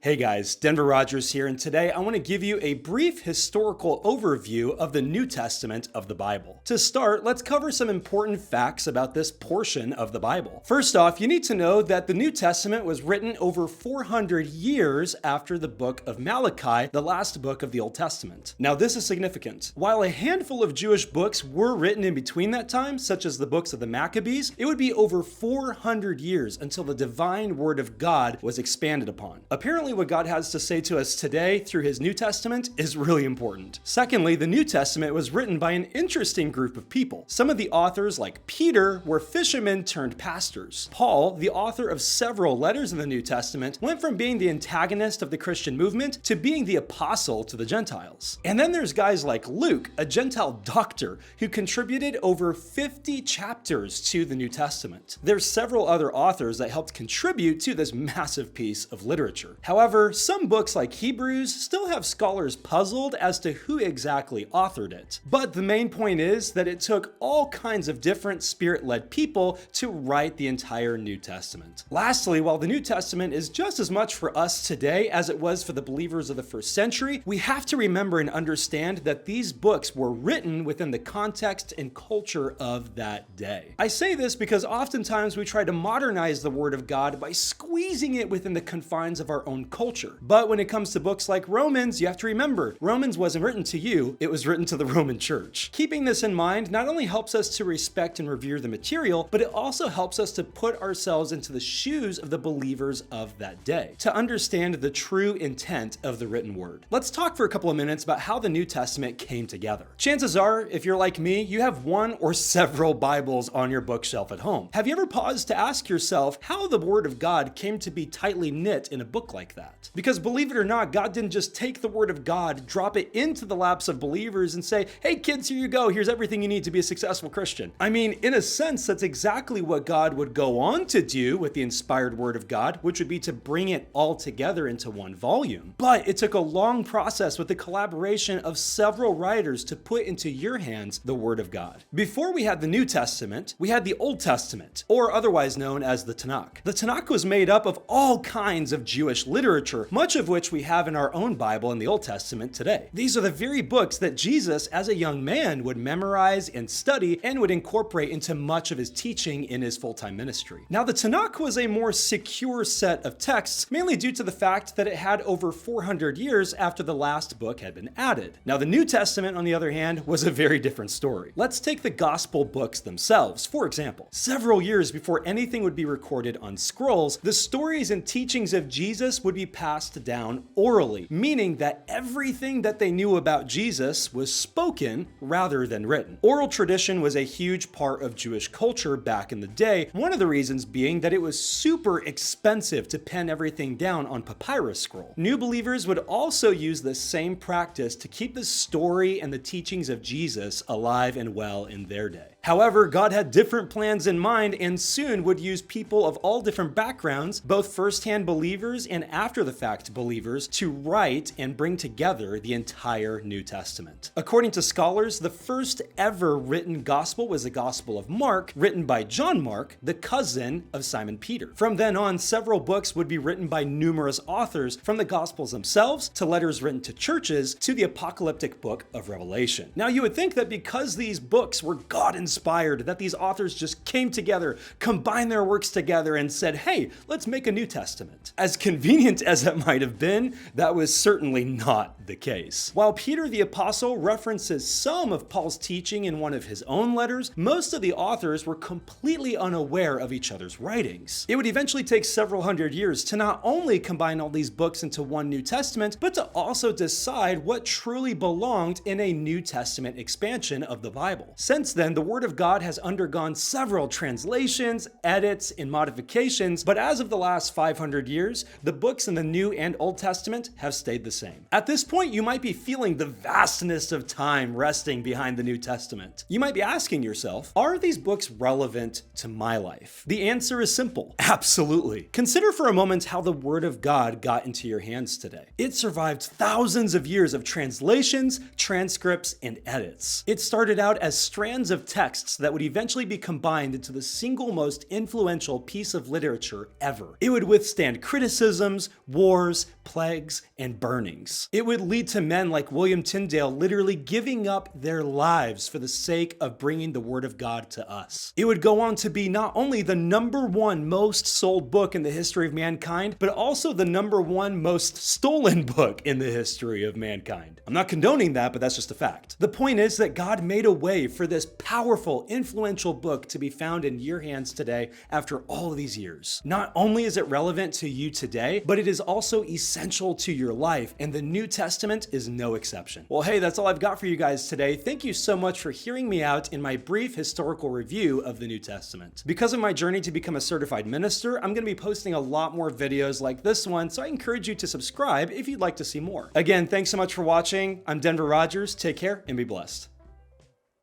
Hey guys, Denver Rogers here, and today I want to give you a brief historical overview of the New Testament of the Bible. To start, let's cover some important facts about this portion of the Bible. First off, you need to know that the New Testament was written over 400 years after the book of Malachi, the last book of the Old Testament. Now, this is significant. While a handful of Jewish books were written in between that time, such as the books of the Maccabees, it would be over 400 years until the divine word of God was expanded upon. Apparently, what God has to say to us today through his New Testament is really important. Secondly, the New Testament was written by an interesting group of people. Some of the authors, like Peter, were fishermen turned pastors. Paul, the author of several letters in the New Testament, went from being the antagonist of the Christian movement to being the apostle to the Gentiles. And then there's guys like Luke, a Gentile doctor, who contributed over 50 chapters to the New Testament. There's several other authors that helped contribute to this massive piece of literature. However, some books like Hebrews still have scholars puzzled as to who exactly authored it. But the main point is that it took all kinds of different spirit-led people to write the entire New Testament. Lastly, while the New Testament is just as much for us today as it was for the believers of the first century, we have to remember and understand that these books were written within the context and culture of that day. I say this because oftentimes we try to modernize the Word of God by squeezing it within the confines of our own culture. But when it comes to books like Romans, you have to remember, Romans wasn't written to you, it was written to the Roman Church. Keeping this in mind not only helps us to respect and revere the material, but it also helps us to put ourselves into the shoes of the believers of that day, to understand the true intent of the written word. Let's talk for a couple of minutes about how the New Testament came together. Chances are, if you're like me, you have one or several Bibles on your bookshelf at home. Have you ever paused to ask yourself how the Word of God came to be tightly knit in a book like that? Because believe it or not, God didn't just take the Word of God, drop it into the laps of believers and say, hey kids, here you go, here's everything you need to be a successful Christian. I mean, in a sense, that's exactly what God would go on to do with the inspired Word of God, which would be to bring it all together into one volume. But it took a long process with the collaboration of several writers to put into your hands the Word of God. Before we had the New Testament, we had the Old Testament, or otherwise known as the Tanakh. The Tanakh was made up of all kinds of Jewish literature, much of which we have in our own Bible in the Old Testament today. These are the very books that Jesus, as a young man, would memorize and study and would incorporate into much of his teaching in his full-time ministry. Now, the Tanakh was a more secure set of texts, mainly due to the fact that it had over 400 years after the last book had been added. Now, the New Testament, on the other hand, was a very different story. Let's take the gospel books themselves, for example. Several years before anything would be recorded on scrolls, the stories and teachings of Jesus would be passed down orally, meaning that everything that they knew about Jesus was spoken rather than written. Oral tradition was a huge part of Jewish culture back in the day, one of the reasons being that it was super expensive to pen everything down on papyrus scroll. New believers would also use this same practice to keep the story and the teachings of Jesus alive and well in their day. However, God had different plans in mind and soon would use people of all different backgrounds, both first-hand believers and after-the-fact believers, to write and bring together the entire New Testament. According to scholars, the first ever written gospel was the Gospel of Mark, written by John Mark, the cousin of Simon Peter. From then on, several books would be written by numerous authors, from the Gospels themselves to letters written to churches to the apocalyptic book of Revelation. Now, you would think that because these books were God-inspired, that these authors just came together, combined their works together, and said, hey, let's make a New Testament. As convenient as that might have been, that was certainly not the case. While Peter the Apostle references some of Paul's teaching in one of his own letters, most of the authors were completely unaware of each other's writings. It would eventually take several hundred years to not only combine all these books into one New Testament, but to also decide what truly belonged in a New Testament expansion of the Bible. Since then, the Word of God has undergone several translations, edits, and modifications, but as of the last 500 years, the books in the New and Old Testament have stayed the same. At this point, point, you might be feeling the vastness of time resting behind the New Testament. You might be asking yourself, are these books relevant to my life? The answer is simple. Absolutely. Consider for a moment how the Word of God got into your hands today. It survived thousands of years of translations, transcripts, and edits. It started out as strands of texts that would eventually be combined into the single most influential piece of literature ever. It would withstand criticisms, wars, plagues, and burnings. It would lead to men like William Tyndale literally giving up their lives for the sake of bringing the Word of God to us. It would go on to be not only the #1 most sold book in the history of mankind, but also the #1 most stolen book in the history of mankind. I'm not condoning that, but that's just a fact. The point is that God made a way for this powerful, influential book to be found in your hands today after all of these years. Not only is it relevant to you today, but it is also essential to your life, and the New Testament is no exception. Well, hey, that's all I've got for you guys today. Thank you so much for hearing me out in my brief historical review of the New Testament. Because of my journey to become a certified minister, I'm going to be posting a lot more videos like this one, so I encourage you to subscribe if you'd like to see more. Again, thanks so much for watching. I'm Denver Rogers. Take care and be blessed.